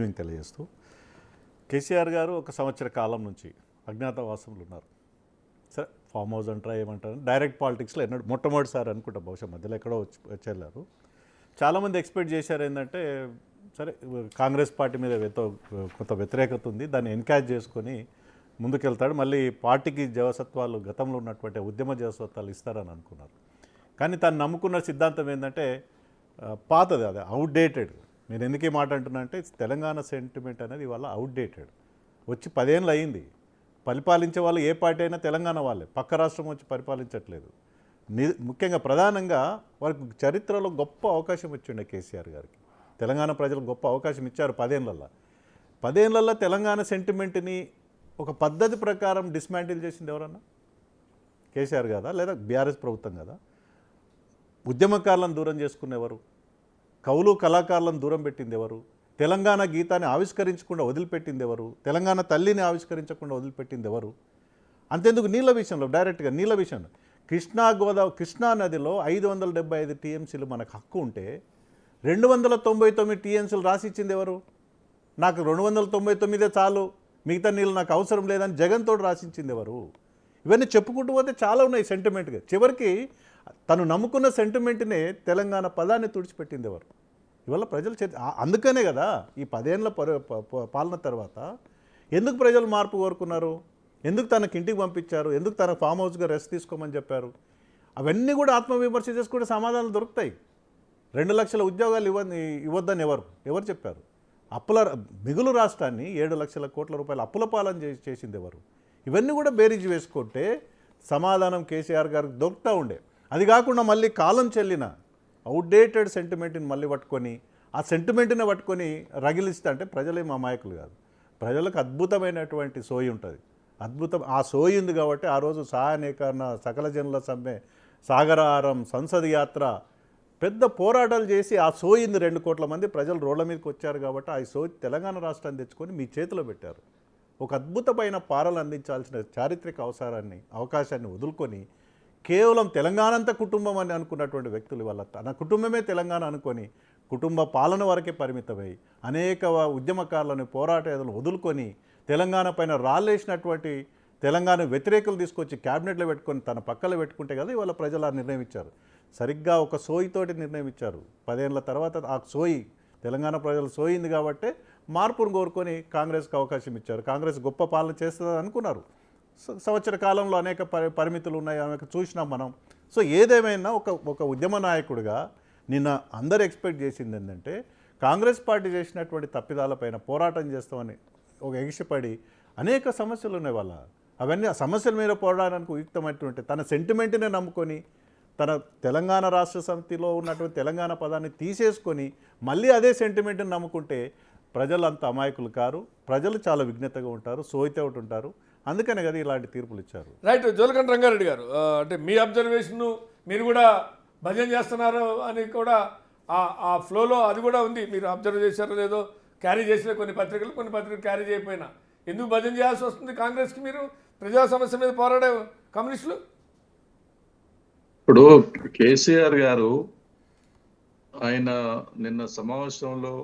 Evening తెలియజేస్తూ కేసీఆర్ గారు ఒక సంవత్సర కాలం నుంచి అజ్ఞాతవాసంలో ఉన్నారు. సరే ఫామ్ హౌస్ అంటారా ఏమంటారు, డైరెక్ట్ పాలిటిక్స్లో ఎన్నడూ మొట్టమొదటిసారి అనుకుంటా, బహుశా మధ్యలో ఎక్కడో వచ్చేళ్ళారు. చాలామంది ఎక్స్పెక్ట్ చేశారు ఏంటంటే సరే కాంగ్రెస్ పార్టీ మీద కొంత వ్యతిరేకత ఉంది, దాన్ని ఎన్కరేజ్ చేసుకొని ముందుకెళ్తాడు, మళ్ళీ పార్టీకి జవసత్వాలు గతంలో ఉన్నటువంటి ఉద్యమ జవసత్వాలు ఇస్తారని అనుకున్నారు. కానీ తను నమ్ముకున్న సిద్ధాంతం ఏంటంటే పాతది, అది అవుట్డేటెడ్. నేను ఎందుకు ఈ మాట అంటున్నా అంటే తెలంగాణ సెంటిమెంట్ అనేది ఇవాళ అవుట్డేటెడ్. వచ్చి 10 ఏళ్ళు అయింది. పరిపాలించే వాళ్ళు ఏ పార్టీ అయినా తెలంగాణ వాళ్ళే, పక్క రాష్ట్రం వచ్చి పరిపాలించట్లేదు. ముఖ్యంగా ప్రధానంగా వారికి చరిత్రలో గొప్ప అవకాశం ఇచ్చిండే కేసీఆర్ గారికి. తెలంగాణ ప్రజలకు గొప్ప అవకాశం ఇచ్చారు 10 ఏళ్ళల్లో. తెలంగాణ సెంటిమెంట్ని ఒక పద్ధతి ప్రకారం డిస్మాంటిల్ చేసింది ఎవరన్నా? కేసీఆర్ కదా, లేదా బీఆర్ఎస్ ప్రభుత్వం కదా? ఉద్యమకారులను దూరం చేసుకునేవారు, కవులు కళాకారులను దూరం పెట్టింది ఎవరు? తెలంగాణ గీతాన్ని ఆవిష్కరించకుండా వదిలిపెట్టింది ఎవరు? తెలంగాణ తల్లిని ఆవిష్కరించకుండా వదిలిపెట్టింది ఎవరు? అంతెందుకు నీళ్ళ విషయంలో, డైరెక్ట్గా నీళ్ళ విషయంలో కృష్ణా నదిలో 575 టీఎంసీలు మనకు హక్కు ఉంటే 299 టీఎంసీలు రాసిచ్చింది ఎవరు? నాకు 299 చాలు, మిగతా నీళ్ళు నాకు అవసరం లేదని జగన్ తోడు రాసిచ్చింది ఎవరు? ఇవన్నీ చెప్పుకుంటూ పోతే చాలా ఉన్నాయి సెంటిమెంట్గా. చివరికి తను నమ్ముకున్న సెంటిమెంట్నే తెలంగాణ పదాన్ని తుడిచిపెట్టింది ఎవరు? ఇవాళ ప్రజలు అందుకనే కదా ఈ 10 ఏళ్ళ పాలన తర్వాత ఎందుకు ప్రజలు మార్పు కోరుకున్నారు? ఎందుకు తనకి ఇంటికి పంపించారు? ఎందుకు తన ఫామ్ హౌస్గా రెస్ట్ తీసుకోమని చెప్పారు? అవన్నీ కూడా ఆత్మవిమర్శ చేసుకుంటే సమాధానాలు దొరుకుతాయి. 2 లక్షల ఉద్యోగాలు ఇవ్వద్దని ఎవరు చెప్పారు? మిగులు రాష్ట్రాన్ని 7 లక్షల కోట్ల రూపాయల అప్పుల పాలన చేసింది ఎవరు? ఇవన్నీ కూడా బేరీజ్ వేసుకుంటే సమాధానం కేసీఆర్ గారికి దొరుకుతూ ఉండే. అది కాకుండా మళ్ళీ కాలం చెల్లిన అవుట్డేటెడ్ సెంటిమెంట్ని మళ్ళీ పట్టుకొని ఆ సెంటిమెంట్ని పట్టుకొని రగిలిస్తే అంటే ప్రజలేం అమాయకులు కాదు. ప్రజలకు అద్భుతమైనటువంటి సోయి ఉంటుంది. ఆ సోయి ఉంది కాబట్టి ఆ రోజు సహాయనీకరణ, సకల జనుల సమ్మె, సాగరహారం, సంసద్ యాత్ర, పెద్ద పోరాటాలు చేసి ఆ సోయింది 2 కోట్ల మంది ప్రజలు రోడ్ల మీదకి వచ్చారు కాబట్టి ఆ సోయి తెలంగాణ రాష్ట్రాన్ని తెచ్చుకొని మీ చేతిలో పెట్టారు. ఒక అద్భుతమైన పాలన అందించాల్సిన చారిత్రక అవకాశాన్ని వదులుకొని కేవలం తెలంగాణంత కుటుంబం అని అనుకున్నటువంటి వ్యక్తులు వల్ల తన కుటుంబమే తెలంగాణ అనుకొని కుటుంబ పాలన వరకే పరిమితమై అనేక ఉద్యమకారులను పోరాటాలను వదులుకొని తెలంగాణ పైన రాళ్ళేసినటువంటి తెలంగాణ వ్యతిరేకులు తీసుకొచ్చి క్యాబినెట్లో పెట్టుకొని తన పక్కలో పెట్టుకుంటే కదా ఇవాళ ప్రజలు ఆ నిర్ణయం ఇచ్చారు. సరిగ్గా ఒక సోయితోటి నిర్ణయం ఇచ్చారు. 10 ఏళ్ళ తర్వాత ఆ సోయి తెలంగాణ ప్రజలు సోయింది కాబట్టి మార్పును కోరుకొని కాంగ్రెస్కి అవకాశం ఇచ్చారు. కాంగ్రెస్ గొప్ప పాలన చేస్తుందని అనుకున్నారు. సంవత్సర కాలంలో అనేక పరిమితులు ఉన్నాయి, అనేక చూసినాం మనం. సో ఏదేమైనా ఒక ఉద్యమ నాయకుడిగా నిన్న అందరు ఎక్స్పెక్ట్ చేసింది ఏంటంటే కాంగ్రెస్ పార్టీ చేసినటువంటి తప్పిదాలపైన పోరాటం చేస్తామని ఒక ఎగిసిపడి అనేక సమస్యలు ఉన్నాయి వాళ్ళ. అవన్నీ ఆ సమస్యల మీద పోరాడడానికి ఉయుక్తమైనటువంటి తన సెంటిమెంట్నే నమ్ముకొని తన తెలంగాణ రాష్ట్ర సమితిలో ఉన్నటువంటి తెలంగాణ పదాన్ని తీసేసుకొని మళ్ళీ అదే సెంటిమెంట్ని నమ్ముకుంటే ప్రజలు అంత అమాయకులు కారు. ప్రజలు చాలా విఘ్నతగా ఉంటారు, సోయితే ఒకటి ఉంటారు. అందుకనే కదా ఇలాంటి తీర్పులు ఇచ్చారు. రైట్. జోలకంటి రంగారెడ్డి గారు, అంటే మీ అబ్జర్వేషన్ మీరు కూడా భజన చేస్తున్నారు అని కూడా ఆ ఫ్లోలో అది కూడా ఉంది. మీరు అబ్జర్వ్ చేశారో లేదో, క్యారీ చేసిన కొన్ని పత్రికలు క్యారీ చేయకపోయినా ఎందుకు భజన చేయాల్సి వస్తుంది కాంగ్రెస్కి? మీరు ప్రజా సమస్య మీద పోరాడే కమ్యూనిస్టులు. ఇప్పుడు కేసీఆర్ గారు ఆయన నిన్న సమావేశంలో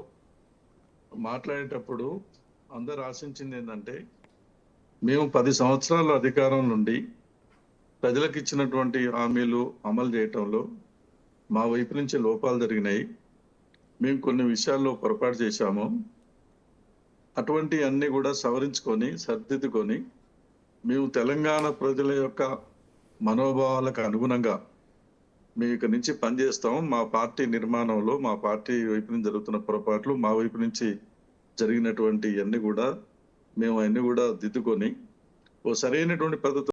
మాట్లాడేటప్పుడు అందరు ఆశించింది ఏంటంటే మేము 10 సంవత్సరాల అధికారం నుండి ప్రజలకు ఇచ్చినటువంటి హామీలు అమలు చేయటంలో మా వైపు నుంచి లోపాలు జరిగినాయి, మేము కొన్ని విషయాల్లో పొరపాటు చేశాము, అటువంటి అన్ని కూడా సవరించుకొని సరిదిద్దుకొని మేము తెలంగాణ ప్రజల యొక్క మనోభావాలకు అనుగుణంగా మేము ఇక్కడి నుంచి పనిచేస్తాము. మా పార్టీ నిర్మాణంలో మా పార్టీ వైపు నుంచి జరుగుతున్న పొరపాట్లు, మా వైపు నుంచి జరిగినటువంటి అన్ని కూడా మేము అన్ని కూడా దిద్దుకొని ఓ సరైనటువంటి పద్ధతి